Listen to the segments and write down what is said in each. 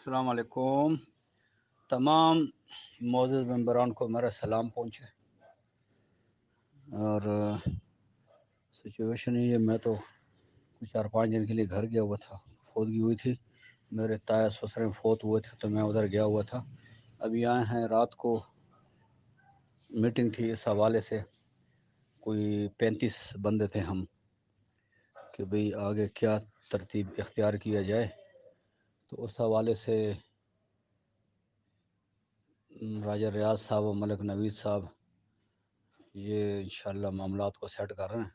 السلام علیکم تمام معزز ممبران کو میرا سلام پہنچے۔ اور سچویشن یہ میں تو کچھ 4-5 دن کے لیے گھر گیا ہوا تھا، فوتگی ہوئی تھی، میرے تایا سسرے فوت ہوئے تھے تو میں ادھر گیا ہوا تھا۔ ابھی آئے ہیں، رات کو میٹنگ تھی اس حوالے سے، کوئی 35 بندے تھے ہم کہ بھئی آگے کیا ترتیب اختیار کیا جائے۔ تو اس حوالے سے راجہ ریاض صاحب و ملک نوید صاحب یہ انشاءاللہ معاملات کو سیٹ کر رہے ہیں۔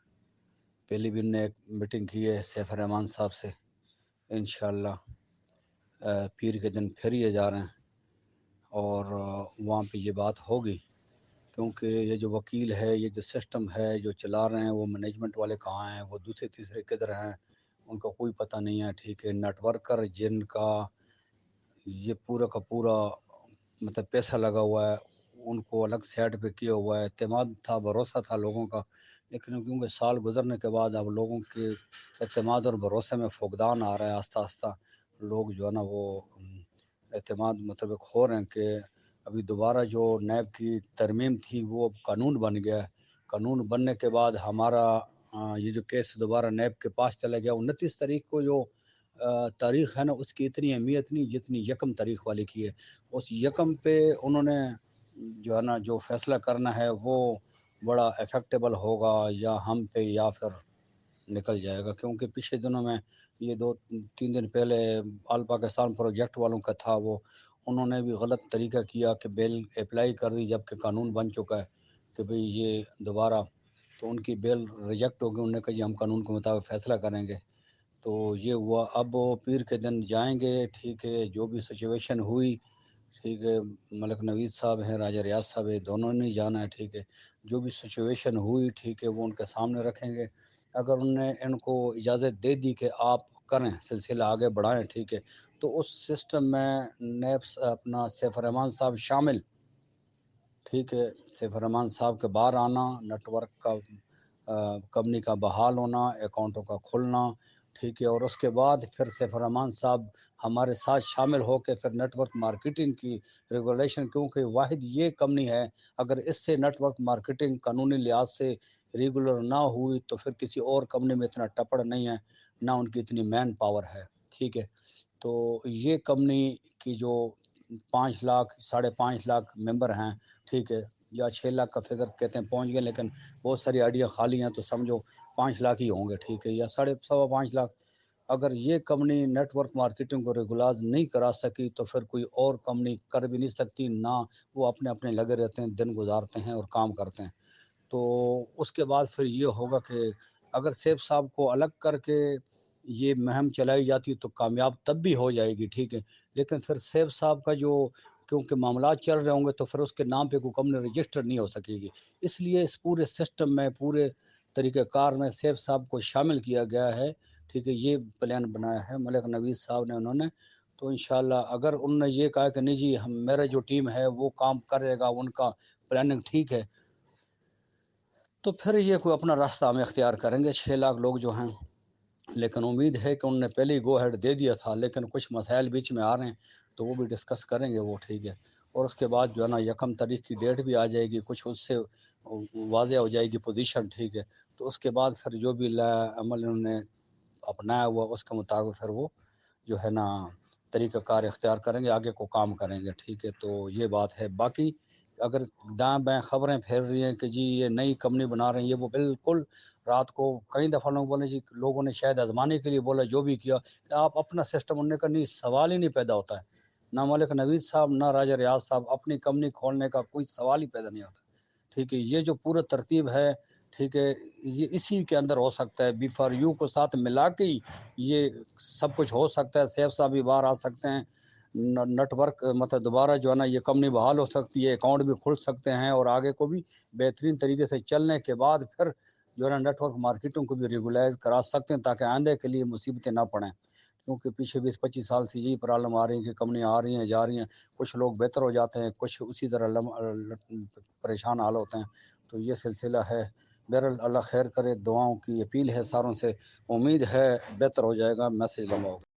پہلی بھی نے ایک میٹنگ کی ہے سیف الرحمان صاحب سے، انشاءاللہ پیر کے دن پھر یہ جا رہے ہیں اور وہاں پہ یہ بات ہوگی، کیونکہ یہ جو وکیل ہے، یہ جو سسٹم ہے جو چلا رہے ہیں، وہ مینجمنٹ والے کہاں ہیں، وہ دوسرے تیسرے کدھر ہیں، ان کا کوئی پتہ نہیں ہے۔ ٹھیک ہے، نیٹ ورکر جن کا یہ پورا کا پورا مطلب پیسہ لگا ہوا ہے، ان کو الگ سائٹ پہ کیا ہوا ہے۔ اعتماد تھا، بھروسہ تھا لوگوں کا، لیکن کیونکہ سال گزرنے کے بعد اب لوگوں کے اعتماد اور بھروسے میں فقدان آ رہا ہے، آہستہ آہستہ لوگ جو ہے نا وہ اعتماد مطلب کھو رہے ہیں۔ کہ ابھی دوبارہ جو نیب کی ترمیم تھی وہ اب قانون بن گیا ہے، قانون بننے کے بعد ہمارا یہ جو کیس دوبارہ نیب کے پاس چلا گیا۔ 29 تاریخ کو جو تاریخ ہے نا، اس کی اتنی اہمیت نہیں جتنی یکم تاریخ والی کی ہے۔ اس یکم پہ انہوں نے جو ہے نا جو فیصلہ کرنا ہے وہ بڑا افیکٹیبل ہوگا، یا ہم پہ یا پھر نکل جائے گا۔ کیونکہ پچھلے دنوں میں یہ 2-3 دن پہلے آل پاکستان پروجیکٹ والوں کا تھا، وہ انہوں نے بھی غلط طریقہ کیا کہ بیل اپلائی کر دی جبکہ قانون بن چکا ہے کہ بھئی یہ دوبارہ، تو ان کی بیل ریجیکٹ ہوگی۔ انہوں نے کہا جی ہم قانون کے مطابق فیصلہ کریں گے۔ تو یہ ہوا، اب وہ پیر کے دن جائیں گے۔ ٹھیک ہے، جو بھی سچویشن ہوئی، ٹھیک ہے، ملک نوید صاحب ہیں، راجہ ریاض صاحب ہیں، دونوں نے جانا ہے۔ ٹھیک ہے، جو بھی سچویشن ہوئی، ٹھیک ہے، وہ ان کے سامنے رکھیں گے۔ اگر انہوں نے ان کو اجازت دے دی کہ آپ کریں، سلسلہ آگے بڑھائیں، ٹھیک ہے، تو اس سسٹم میں نیب اپنا سیف الرحمان صاحب شامل، ٹھیک ہے، سیف الرحمان صاحب کے باہر آنا، نیٹ ورک کا کمپنی کا بحال ہونا، اکاؤنٹوں کا کھلنا، ٹھیک ہے، اور اس کے بعد پھر سیف الرحمان صاحب ہمارے ساتھ شامل ہو کے پھر نیٹ ورک مارکیٹنگ کی ریگولیشن، کیونکہ واحد یہ کمپنی ہے، اگر اس سے نیٹ ورک مارکیٹنگ قانونی لحاظ سے ریگولر نہ ہوئی تو پھر کسی اور کمپنی میں اتنا ٹپڑ نہیں ہے، نہ ان کی اتنی مین پاور ہے۔ ٹھیک ہے، تو یہ کمپنی کی جو 5 لاکھ 5.5 لاکھ ممبر ہیں، ٹھیک ہے، یا 6 لاکھ کا فگر کہتے ہیں پہنچ گئے، لیکن بہت ساری آئیڈیا خالی ہیں، تو سمجھو 5 لاکھ ہی ہوں گے، ٹھیک ہے، یا 5.5 لاکھ۔ اگر یہ کمپنی نیٹ ورک مارکیٹنگ کو ریگولائز نہیں کرا سکی تو پھر کوئی اور کمپنی کر بھی نہیں سکتی، نہ وہ اپنے لگے رہتے ہیں، دن گزارتے ہیں اور کام کرتے ہیں۔ تو اس کے بعد پھر یہ ہوگا کہ اگر سیف صاحب کو الگ کر کے یہ مہم چلائی جاتی تو کامیاب تب بھی ہو جائے گی، ٹھیک ہے، لیکن پھر سیف صاحب کا جو کیونکہ معاملات چل رہے ہوں گے تو پھر اس کے نام پہ کوئی کمپنی رجسٹر نہیں ہو سکے گی۔ اس لیے اس پورے سسٹم میں، پورے طریقہ کار میں سیف صاحب کو شامل کیا گیا ہے، ٹھیک ہے، یہ پلان بنایا ہے ملک نوید صاحب نے، انہوں نے۔ تو انشاءاللہ اگر انہوں نے یہ کہا کہ نہیں جی میرا جو ٹیم ہے وہ کام کرے گا، ان کا پلاننگ ٹھیک ہے، تو پھر یہ کوئی اپنا راستہ ہم اختیار کریں گے، 6 لاکھ لوگ جو ہیں۔ لیکن امید ہے کہ انہوں نے پہلے ہی گو ہیڈ دے دیا تھا، لیکن کچھ مسائل بیچ میں آ رہے ہیں تو وہ بھی ڈسکس کریں گے، وہ ٹھیک ہے۔ اور اس کے بعد جو ہے نا 1 تاریخ کی ڈیٹ بھی آ جائے گی، کچھ اس سے واضح ہو جائے گی پوزیشن، ٹھیک ہے، تو اس کے بعد پھر جو بھی عمل انہوں نے اپنایا ہوا اس کے مطابق پھر وہ جو ہے نا طریقہ کار اختیار کریں گے، آگے کو کام کریں گے، ٹھیک ہے۔ تو یہ بات ہے۔ باقی اگر دائیں بائیں خبریں پھیل رہی ہیں کہ جی یہ نئی کمپنی بنا رہے ہیں، یہ وہ بالکل رات کو کئی دفعہ لوگ بولے جی، لوگوں نے شاید آزمانے کے لیے بولا، جو بھی کیا کہ آپ اپنا سسٹم اننے کا نہیں، سوال ہی نہیں پیدا ہوتا ہے، نہ ملک نوید صاحب نہ راجہ ریاض صاحب اپنی کمپنی کھولنے کا کوئی سوال ہی پیدا نہیں ہوتا، ٹھیک ہے۔ یہ جو پورا ترتیب ہے، ٹھیک ہے، یہ اسی کے اندر ہو سکتا ہے، بی فار یو کو ساتھ ملا کے ہی یہ سب کچھ ہو سکتا ہے۔ سیف صاحب بھی باہر آ سکتے ہیں، نیٹ ورک مطلب دوبارہ جو ہے نا یہ کمپنی بحال ہو سکتی ہے، اکاؤنٹ بھی کھل سکتے ہیں، اور آگے کو بھی بہترین طریقے سے چلنے کے بعد پھر جو ہے نا نیٹ ورک مارکیٹنگ کو بھی ریگولائز کرا سکتے ہیں، تاکہ آئندہ کے لیے مصیبتیں نہ پڑیں۔ کیونکہ پیچھے 20-25 سال سے یہی پرابلم آ رہی ہے کہ کمپنیاں آ رہی ہیں جا رہی ہیں، کچھ لوگ بہتر ہو جاتے ہیں، کچھ اسی طرح پریشان حال ہوتے ہیں۔ تو یہ سلسلہ ہے۔ بہرحال اللہ خیر کرے، دعاؤں کی اپیل ہے ساروں سے، امید ہے بہتر ہو جائے گا، میسج لمبا ہوگا۔